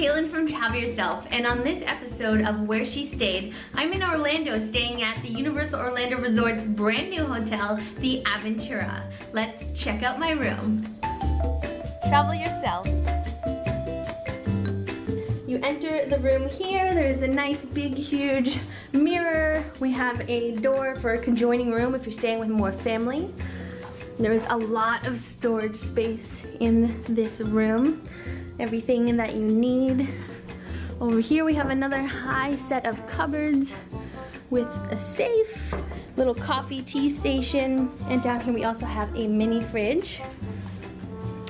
Kaylin from Travel Yourself, and on this episode of Where She Stayed, I'm in Orlando staying at the Universal Orlando Resort's brand new hotel, the Aventura. Let's check out my room. Travel Yourself. You enter the room here. There's a nice big huge mirror. We have a door for a conjoining room if you're staying with more family. There's a lot of storage space in this room. Everything that you need. Over here we have another high set of cupboards with a safe, little coffee tea station, and down here we also have a mini fridge.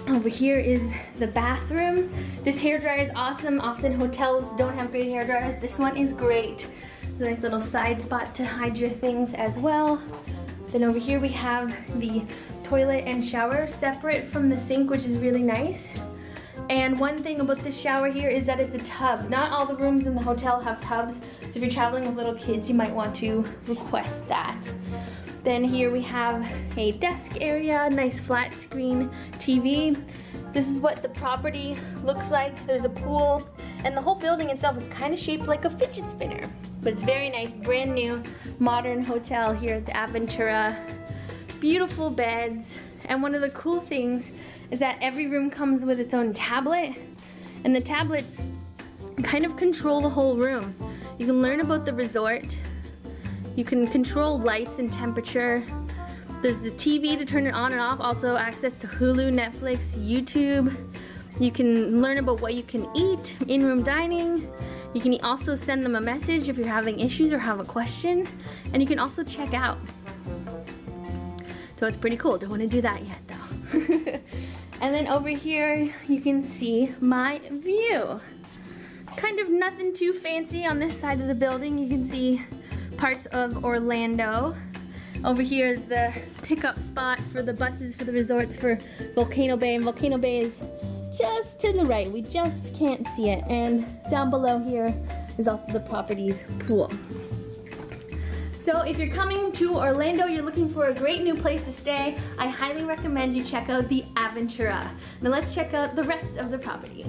Over here is the bathroom. This hairdryer is awesome. Often hotels don't have great hairdryers. This one is great. A nice little side spot to hide your things as well. Then over here we have the toilet and shower separate from the sink, which is really nice. And one thing about this shower here is that it's a tub. Not all the rooms in the hotel have tubs, so if you're traveling with little kids, you might want to request that. Then here we have a desk area, nice flat screen TV. This is what the property looks like. There's a pool, and the whole building itself is kind of shaped like a fidget spinner. But it's very nice, brand new, modern hotel here at the Aventura. Beautiful beds, and one of the cool things is that every room comes with its own tablet, and the tablets kind of control the whole room. You can learn about the resort. You can control lights and temperature. There's the TV to turn it on and off, also access to Hulu, Netflix, YouTube. You can learn about what you can eat, in-room dining. You can also send them a message if you're having issues or have a question. And you can also check out. So it's pretty cool. Don't want to do that yet though. And then over here you can see my view. Kind of nothing too fancy on this side of the building. You can see parts of Orlando. Over here is the pickup spot for the buses for the resorts for Volcano Bay, and Volcano Bay is just to the right. We just can't see it. And down below here is also the property's pool. So if you're coming to Orlando, you're looking for a great new place to stay, I highly recommend you check out the Aventura. Now let's check out the rest of the property.